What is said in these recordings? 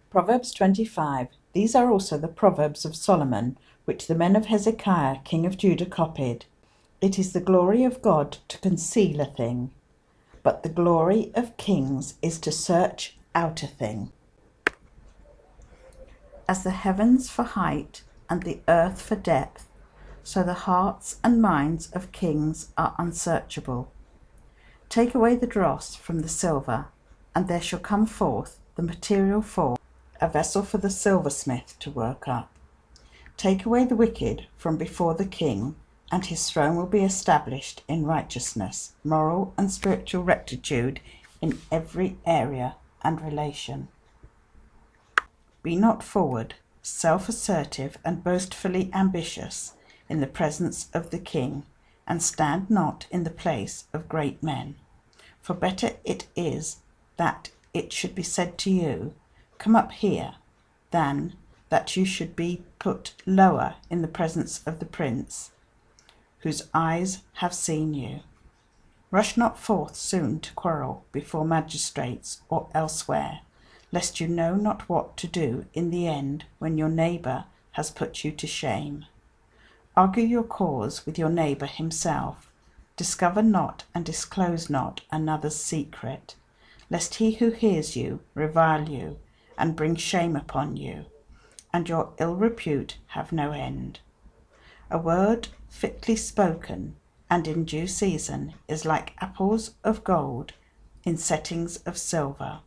Proverbs 25. These are also the Proverbs of Solomon, which the men of Hezekiah king of Judah copied. It is the glory of God to conceal a thing, but the glory of kings is to search out a thing. As the heavens for height and the earth for depth, so the hearts and minds of kings are unsearchable. Take away the dross from the silver, and there shall come forth the material for a vessel for the silversmith to work up. Take away the wicked from before the king, and his throne will be established in righteousness, moral and spiritual rectitude in every area and relation. Be not forward, self-assertive and boastfully ambitious in the presence of the king, and stand not in the place of great men. For better it is that it should be said to you, Come up here, than that you should be put lower in the presence of the prince, whose eyes have seen you. Rush not forth soon to quarrel before magistrates or elsewhere, lest you know not what to do in the end when your neighbour has put you to shame. Argue your cause with your neighbour himself. Discover not and disclose not another's secret, lest he who hears you revile you and bring shame upon you, and your ill repute have no end. A word fitly spoken and in due season is like apples of gold in settings of silver.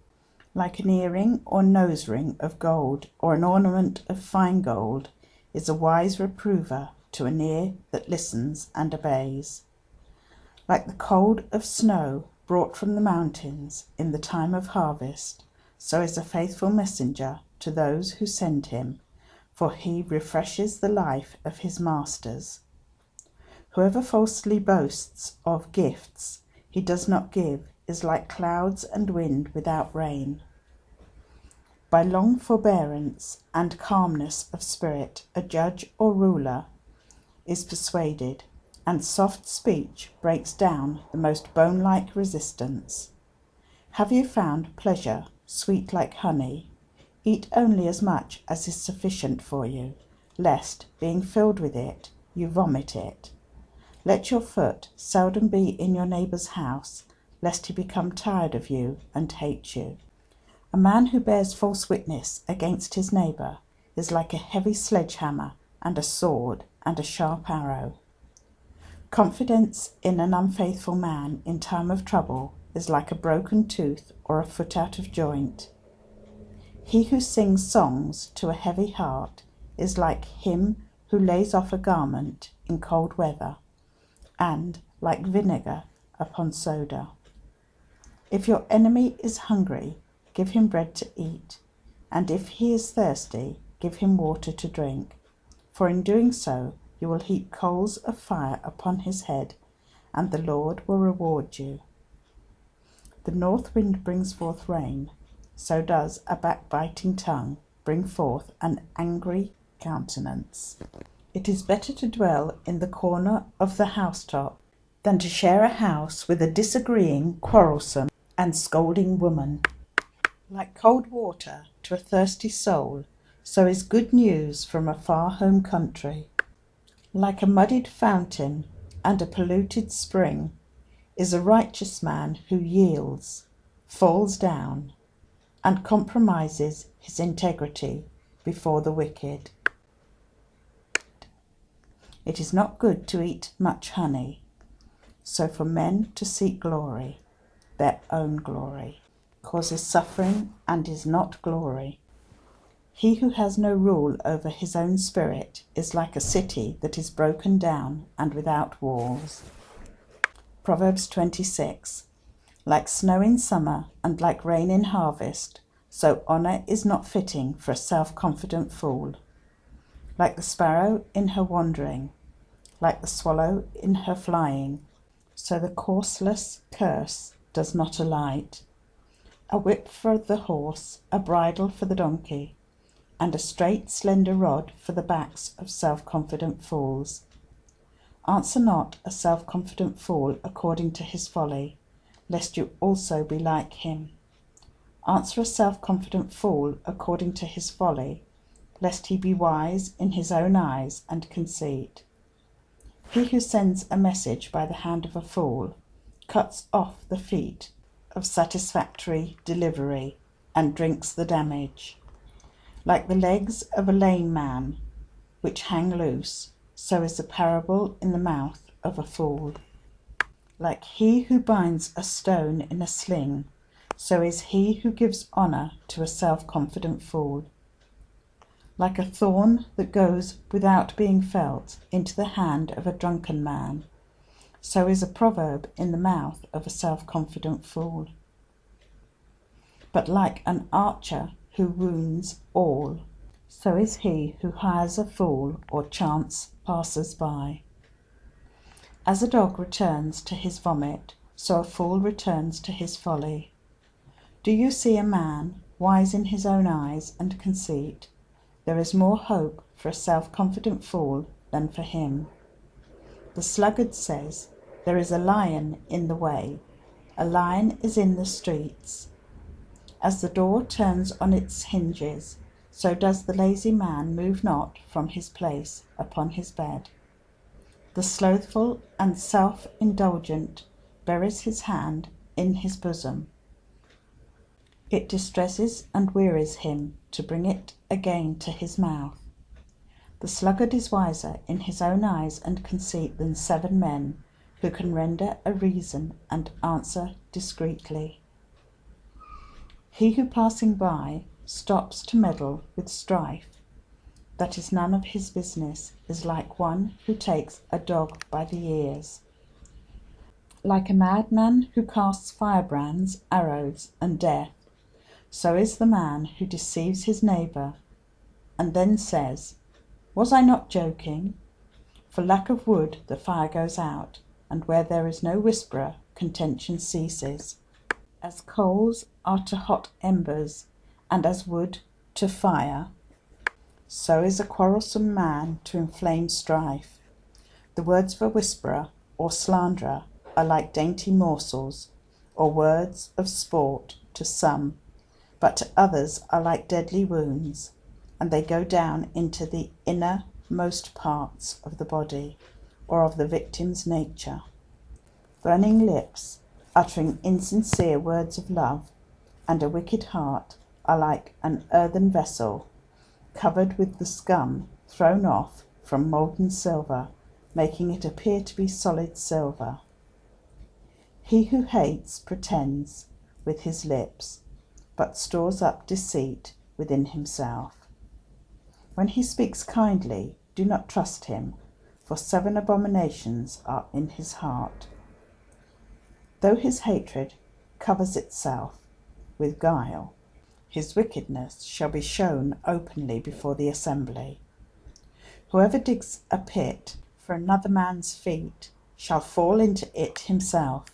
Like an earring or nose ring of gold or an ornament of fine gold is a wise reprover to an ear that listens and obeys. Like the cold of snow brought from the mountains in the time of harvest, so is a faithful messenger to those who send him, for he refreshes the life of his masters. Whoever falsely boasts of gifts he does not give is like clouds and wind without rain. By long forbearance and calmness of spirit a judge or ruler is persuaded, and soft speech breaks down the most bone-like resistance. Have you found pleasure sweet like honey? Eat only as much as is sufficient for you, lest, being filled with it, you vomit it. Let your foot seldom be in your neighbour's house, lest he become tired of you and hate you. A man who bears false witness against his neighbour is like a heavy sledgehammer and a sword and a sharp arrow. Confidence in an unfaithful man in time of trouble is like a broken tooth or a foot out of joint. He who sings songs to a heavy heart is like him who lays off a garment in cold weather, and like vinegar upon soda. If your enemy is hungry, give him bread to eat, and if he is thirsty, give him water to drink. For in doing so, you will heap coals of fire upon his head, and the Lord will reward you. The north wind brings forth rain, so does a backbiting tongue bring forth an angry countenance. It is better to dwell in the corner of the housetop than to share a house with a disagreeing, quarrelsome, and scolding woman. Like cold water to a thirsty soul, so is good news from a far home country. Like a muddied fountain and a polluted spring is a righteous man who yields, falls down, and compromises his integrity before the wicked. It is not good to eat much honey, so for men to seek glory, their own glory, causes suffering and is not glory. He who has no rule over his own spirit is like a city that is broken down and without walls. Proverbs 26. Like snow in summer and like rain in harvest, so honour is not fitting for a self-confident fool. Like the sparrow in her wandering, like the swallow in her flying, so the courseless curse does not alight. A whip for the horse, a bridle for the donkey, and a straight slender rod for the backs of self-confident fools. Answer not a self-confident fool according to his folly, lest you also be like him. Answer a self-confident fool according to his folly, lest he be wise in his own eyes and conceit. He who sends a message by the hand of a fool cuts off the feet of satisfactory delivery and drinks the damage. Like the legs of a lame man, which hang loose, so is the parable in the mouth of a fool. Like he who binds a stone in a sling, so is he who gives honor to a self-confident fool. Like a thorn that goes without being felt into the hand of a drunken man, so is a proverb in the mouth of a self-confident fool. But like an archer who wounds all, so is he who hires a fool or chance passers-by. As a dog returns to his vomit, so a fool returns to his folly. Do you see a man wise in his own eyes and conceit? There is more hope for a self-confident fool than for him. The sluggard says, "There is a lion in the way, a lion is in the streets." As the door turns on its hinges, so does the lazy man move not from his place upon his bed. The slothful and self-indulgent buries his hand in his bosom. It distresses and wearies him to bring it again to his mouth. The sluggard is wiser in his own eyes and conceit than 7 men who can render a reason and answer discreetly. He who passing by stops to meddle with strife, that is none of his business, is like one who takes a dog by the ears. Like a madman who casts firebrands, arrows, and death, so is the man who deceives his neighbour, and then says, "Was I not joking?" For lack of wood the fire goes out, and where there is no whisperer, contention ceases. As coals are to hot embers, and as wood to fire, so is a quarrelsome man to inflame strife. The words of a whisperer or slanderer are like dainty morsels, or words of sport to some, but to others are like deadly wounds, and they go down into the innermost parts of the body, or of the victim's nature. Burning lips, uttering insincere words of love, and a wicked heart are like an earthen vessel, covered with the scum thrown off from molten silver, making it appear to be solid silver. He who hates pretends with his lips, but stores up deceit within himself. When he speaks kindly, do not trust him, for 7 abominations are in his heart. Though his hatred covers itself with guile, his wickedness shall be shown openly before the assembly. Whoever digs a pit for another man's feet shall fall into it himself,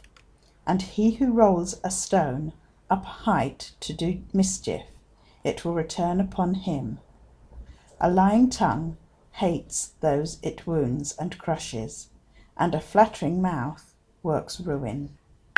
and he who rolls a stone up a height to do mischief, it will return upon him. A lying tongue hates those it wounds and crushes, and a flattering mouth works ruin.